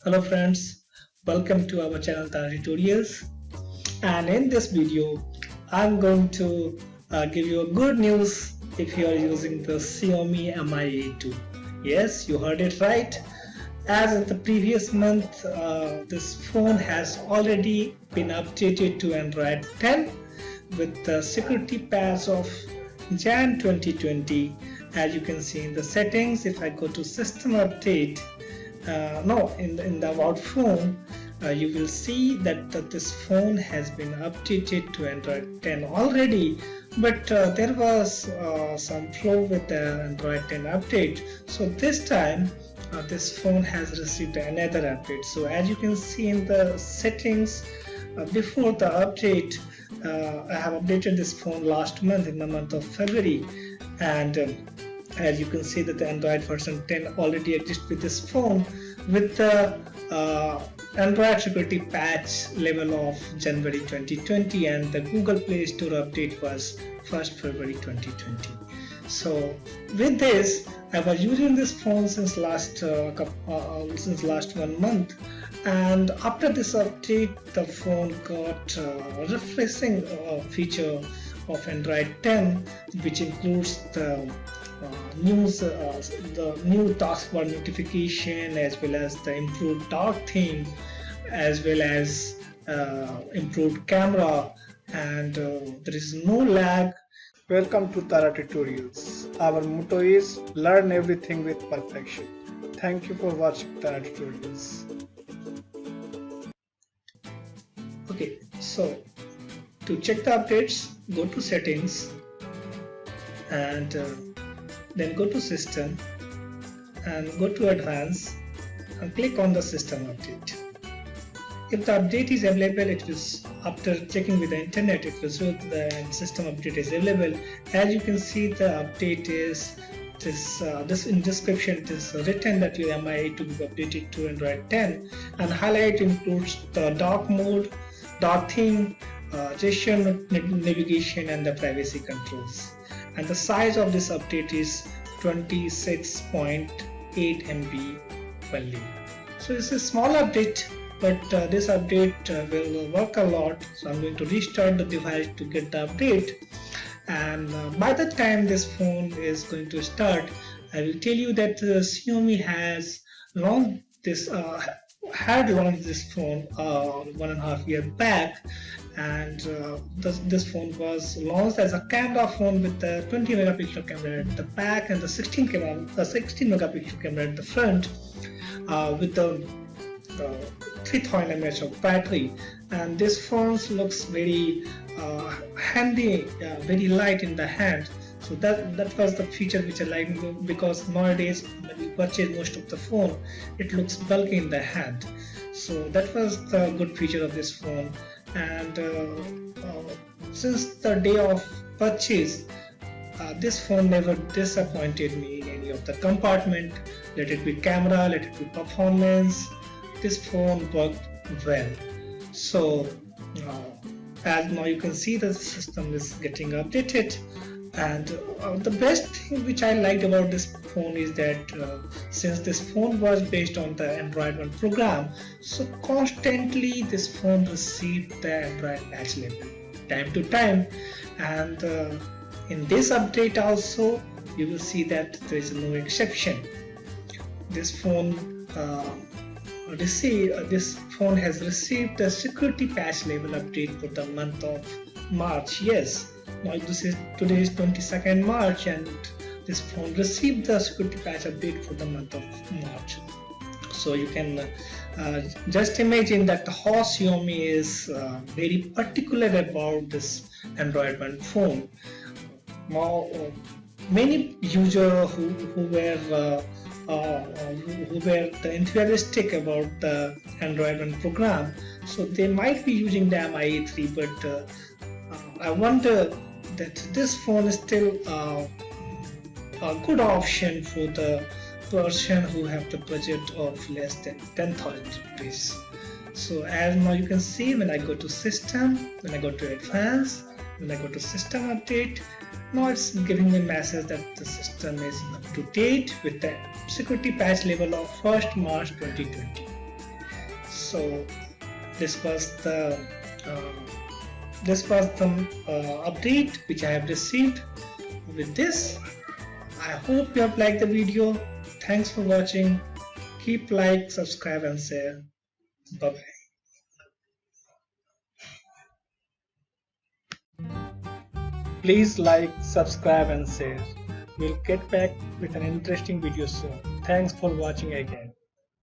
Hello friends, welcome to our channel Tana Tutorials, and in this video I'm going to give you a good news if you are using the Xiaomi Mi 2. Yes, you heard it right. As in the previous month, this phone has already been updated to Android 10 with the security patch of Jan 2020. As you can see in the settings, if I go to system update, in the about phone, you will see that this phone has been updated to Android 10 already, but there was some flaw with the Android 10 update. So this time this phone has received another update. So as you can see in the settings, before the update, I have updated this phone last month in the month of February, and as you can see that the Android version 10 already exists with this phone with the Android security patch level of January 2020, and the Google Play Store update was 1st February 2020. So with this, I was using this phone since last 1 month, and after this update the phone got refreshing feature of Android 10, which includes the new taskbar notification, as well as the improved dark theme, as well as improved camera, and there is no lag. Welcome to Tara Tutorials. Our motto is learn everything with perfection. Thank you for watching Tara Tutorials. Okay, so to check the updates, go to settings and then go to system and go to advanced and click on the system update. If the update is available, it will, after checking with the internet, it will show the system update is available. As you can see, the update is this in description it is written that your Mi to be updated to Android 10, and highlight includes the dark mode, dark theme, gesture navigation, and the privacy controls. And the size of this update is 26.8 MB only. So it's a small update, but this update will work a lot. So I'm going to restart the device to get the update, and by the time this phone is going to start, I will tell you that Xiaomi has launched this phone 1.5 years back, and this phone was launched as a camera phone with the 20 megapixel camera at the back and the 16 megapixel camera at the front, with the 3000 mAh of battery. And this phone looks very handy, very light in the hand. So that was the feature which I like, because nowadays when you purchase most of the phone, it looks bulky in the hand. So that was the good feature of this phone. And since the day of purchase, this phone never disappointed me in any of the compartment. Let it be camera, let it be performance, this phone worked well. So as now you can see, the system is getting updated. And the best thing which I liked about this phone is that since this phone was based on the Android 1 program, so constantly this phone received the Android patch level time to time. And in this update also, you will see that there is no exception. This phone has received the security patch level update for the month of March. Yes. Now today is 22nd March, and this phone received the security patch update for the month of March. So you can just imagine that how Xiaomi is very particular about this Android 1 phone. Now many users who were enthusiastic about the Android 1 program, so they might be using the Mi 3, but I wonder that this phone is still a good option for the person who have the budget of less than 10,000 rupees. So as now you can see, when I go to system, when I go to advanced, when I go to system update, now it's giving me a message that the system is up to date with the security patch level of 1st March 2020. So this was the update which I have received. With this, I hope you have liked the video. Thanks for watching. Keep like, subscribe and share. Bye bye. Please like, subscribe and share. We'll get back with an interesting video soon. Thanks for watching again.